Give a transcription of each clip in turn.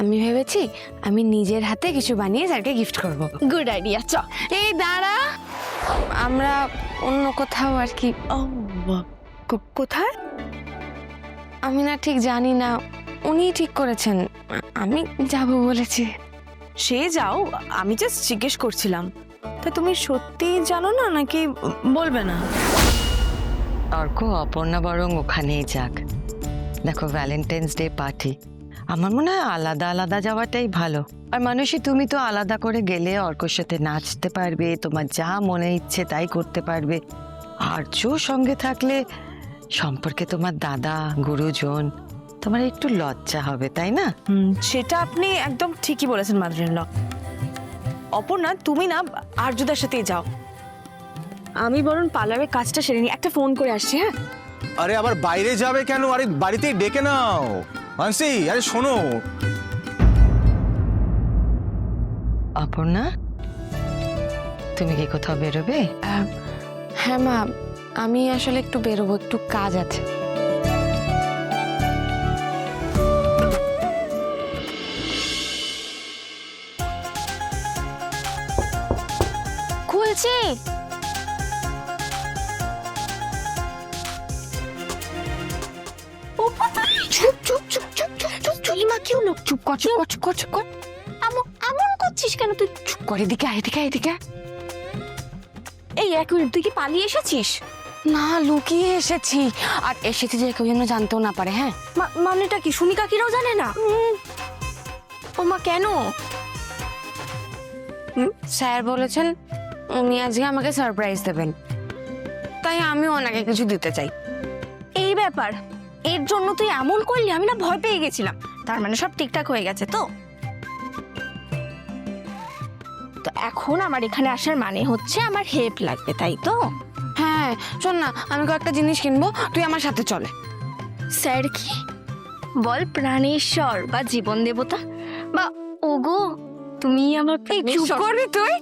আমি ভেবেছি আমি নিজের হাতে কিছু বানিয়ে স্যারকে গিফট করব। Good idea. চ এই দাঁড়া, আমরা অন্য কোথাও আর কি। কোথায়? আমি না ঠিক জানি না, উনিই ঠিক করেছেন, আমি যাব বলেছি। সে যাও, আমি জাস্ট জিজ্ঞেস করছিলাম। তা তুমি সত্যি জানো না নাকি বলবে না? অর্ক অপর্ণা বরং ওখানেই যাক। দেখো ভ্যালেন্টাইন্স ডে পার্টি, আমার মনে হয় আলাদা আলাদা যাওয়াটাই ভালো। আর মানুষই তুমি তো আলাদা করে গেলে অর্কর সাথে নাচতে পারবে, তোমার যা মনে ইচ্ছে তাই করতে পারবে। আর্য সঙ্গে থাকলে সম্পর্কে তোমার দাদা গুরুজন, তোমার একটু লজ্জা হবে, তাই না? সেটা আপনি একদম ঠিকই বলেছেন মাদ্রিন। অপর্ণা তুমি না আর্যদার সাথেই যাও, আমি বরং পার্লারের কাজটা সেরে নিই। একটা ফোন করে আসছি। হ্যাঁ আরে আবার বাইরে যাবে কেন? আরে বাড়িতেই ডেকে নাও। মানসি, আরে শোনো। অপর্ণা, তুমি কি কোথাও বেরোবে? হ্যাঁ মা, আমি আসলে একটু বেরোবো, একটু কাজ আছে। খুলছি। চুপ চুপ চুপ চুপ চুপ চুপ চুপ মা, কি হলো? চুপ কর চুপ কর চুপ কর চুপ কর। এমন করছিস কেন তুই? চুপ কর, এদিকে আয়, এদিকে আয়, এদিকে আয়। এই এক মিনিট, তুই কি পালিয়ে এসেছিস? না, লুকিয়ে এসেছি। আর এসেছি যে কেউ যেন জানতেও না পারে। হ্যাঁ মানেটা কি? সুমি কাকিরাও জানে না? ও মা, কেন? স্যার বলেছেন উনি আজকে আমাকে সারপ্রাইজ দেবেন, তাই আমি ওনাকে কিছু দিতে চাই। এই ব্যাপার, এর জন্য তুই এমন করলি? আমি না ভয় পেয়ে গেছিলাম। তার মানে সব ঠিকঠাক হয়ে গেছে তো? তো এখন আমার এখানে আসার মানে হচ্ছে আমার হেল্প লাগবে, তাই তো? হ্যাঁ শোন না, আমি কয়েকটা জিনিস কিনবো, তুই আমার সাথে চলে। স্যার কি বল? প্রাণেশ্বর বা জীবন দেবতা বা ওগো তুমি আমার চুপ করবি তুই?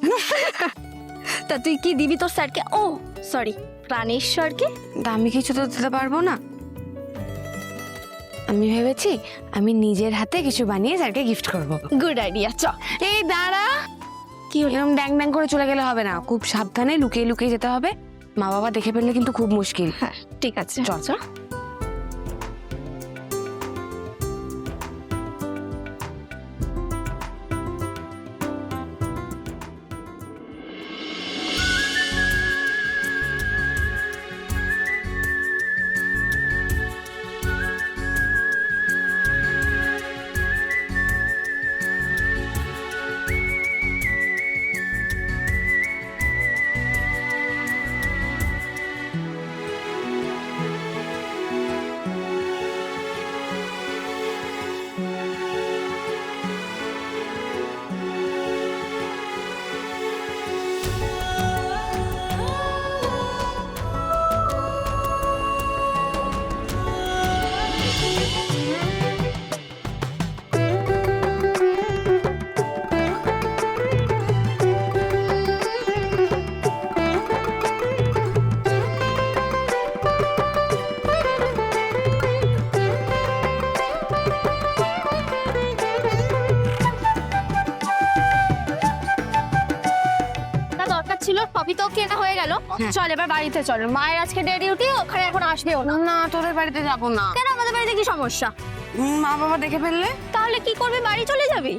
তা তুই কি দিবি তোর স্যারকে? ও সরি, প্রাণেশ্বরকে? দামি কিছু তো দিতে পারবো না। আমি ভেবেছি আমি নিজের হাতে কিছু বানিয়ে স্যারকে গিফট করব। Good idea. চ এই দাঁড়া, কি এরকম ড্যাং ড্যাং করে চলে গেলে হবে না, খুব সাবধানে লুকিয়ে লুকিয়ে যেতে হবে। মা বাবা দেখে ফেললে কিন্তু খুব মুশকিল। হ্যাঁ ঠিক আছে, চ চ। ছিল সবই তো কেনা হয়ে গেল। চল এবার বাড়িতে চল, মায়ের আজকে ডে ডিউটি, ওখানে এখন আসবেও না। না, তোদের বাড়িতে যাবো না। কেন? আমাদের বাড়িতে কি সমস্যা? মা বাবা দেখে ফেললে? তাহলে কি করবি? বাড়ি চলে যাবি?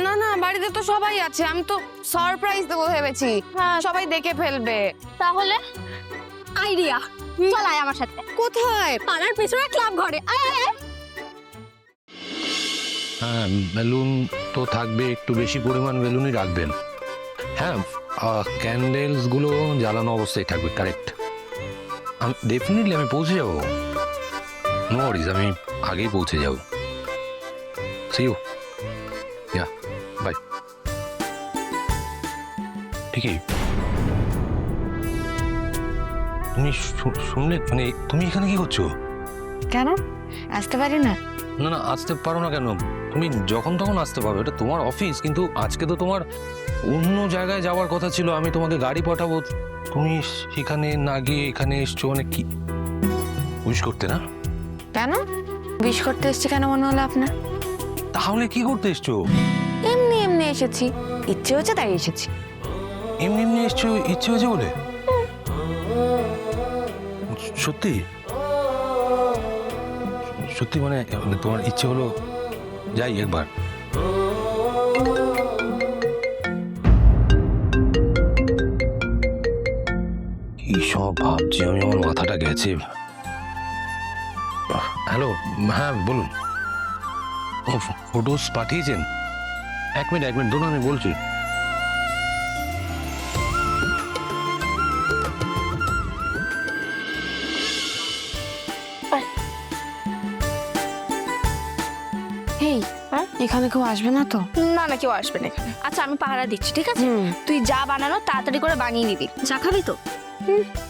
না না, বাড়িতে তো সবাই আছে, আমি তো সারপ্রাইজ দেবো ভেবেছি। হ্যাঁ সবাই দেখে ফেলবে। তাহলে আইডিয়া, চল আয় আমার সাথে। কোথায়? পাড়ার পেছনে ক্লাব ঘরে। আয় আয় আয়। হ্যাঁ, বেলুন তো থাকবে, একটু বেশি পরিমাণ বেলুনই রাখবেন। হ্যাঁ, ক্যান্ডেলস গুলো জ্বালানো অবস্থায় থাকবে। কারেক্ট। ডেফিনেটলি আমি পৌঁছে যাবো। নো ওয়ারিজ, আমি আগেই পৌঁছে যাব। See you. Yeah, bye. ঠিকই। তুমি শুনলে, মানে তুমি এখানে কি করছো? কেন আসতে পারি না? না না, আসতে পারো না কেন? তুমি যখন তখন আসতে পারো, এটা তোমার অফিস। কিন্তু আজকে তো তোমার অন্য জায়গায় যাওয়ার কথা ছিল, আমি তোমাকে গাড়ি পাঠাবো, তুমি সেখানে না গিয়ে এখানে এসছো, মানে কি উইশ করতে না? কেন উইশ করতে এসছে কেন মনে হলো আপনার? তাহলে কি করতে এসছো? এমনি এমনি এসেছি, ইচ্ছে হচ্ছে তাই এসেছি। এমনি এমনি এসছো ইচ্ছে হয়েছে বলে? সত্যি সত্যি মানে তোমার ইচ্ছে হলো যাই একবার? কি সব ভাবছি আমি, আমার মাথাটা গেছে। হ্যালো, হ্যাঁ বলুন। ও ফটোস পাঠিয়েছেন? এক মিনিট ধরুন, আমি বলছি। এই এখানে কেউ আসবে না তো? না না, কেউ আসবে না এখানে। আচ্ছা আমি পাহারা দিচ্ছি, ঠিক আছে? হুম। তুই যা বানানো তাড়াতাড়ি করে বানিয়ে নিবি। চা খাবি তো?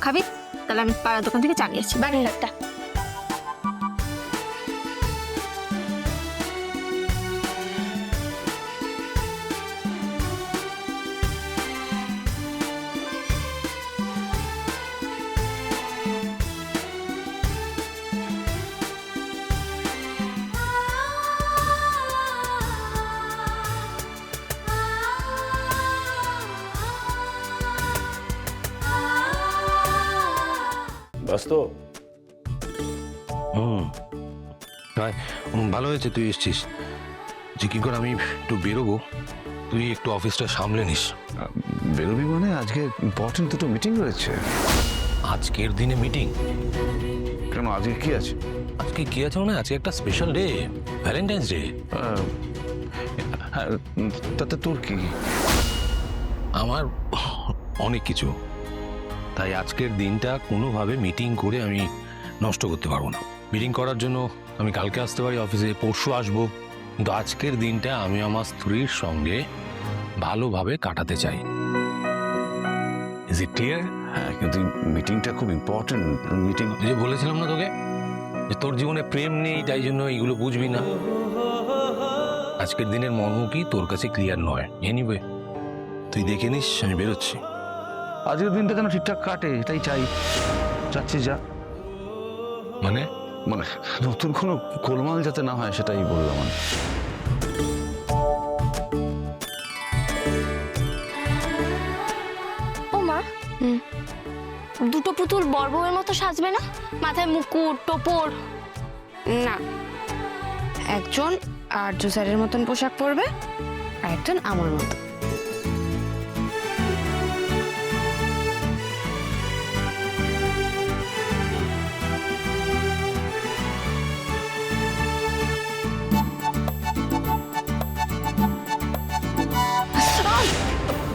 খাবি? তাহলে আমি পাড়ার দোকান থেকে চা নিয়ে আসছি, বানিয়ে একটা। ব্যস্ত? ভাই, ভালো হয়েছে তুই এসছিস। যে কি করে আমি একটু বেরোবো, তুই একটু অফিসটা সামলে নিস। বেরোবি মানে আজকে ইম্পর্টেন্ট দুটো মিটিং রয়েছে। আজকের দিনে মিটিং? কেন, আজকে কি আছে? আজকে কি আছে মানে আজকে একটা স্পেশাল ডে, ভ্যালেন্টাইন্স ডে। হ্যাঁ, তাতে তোর কি? আমার অনেক কিছু, তাই আজকের দিনটা কোনোভাবে মিটিং করে আমি নষ্ট করতে পারবো না। মিটিং করার জন্য আমি কালকে আসতে পারি অফিসে, পরশু আসবো, কিন্তু আজকের দিনটা আমি আমার স্ত্রীর সঙ্গে ভালোভাবে কাটাতে চাই। Is it clear? হ্যাঁ, কিন্তু মিটিংটা খুব ইম্পর্টেন্ট মিটিং। যে বলেছিলাম না তোকে যে তোর জীবনে প্রেম নেই, তাই জন্য এইগুলো বুঝবি না। আজকের দিনের মর্ম কি তোর কাছে ক্লিয়ার নয়। এনিওয়ে তুই দেখে নিস, আমি বেরোচ্ছি। আজকের দিনটা যেন ঠিকঠাক কাটে এটাই চাই। যাচ্ছি যা। মানে মানে নতুন কোনো গোলমাল যাতে না হয় সেটাই বললাম আমি। ও মা, দুটো পুতুল বড়বউয়ের মতো সাজবে না? মাথায় মুকুট, টোপর। না, একজন আর্য স্যারের মতন পোশাক পরবে আর একজন আমার মতো।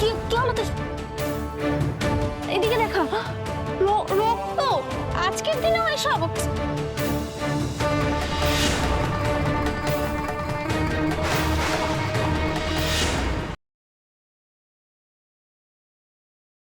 কি কি হলো তো? এদিকে দেখা, রক্ত। আজকের দিনেও এসব?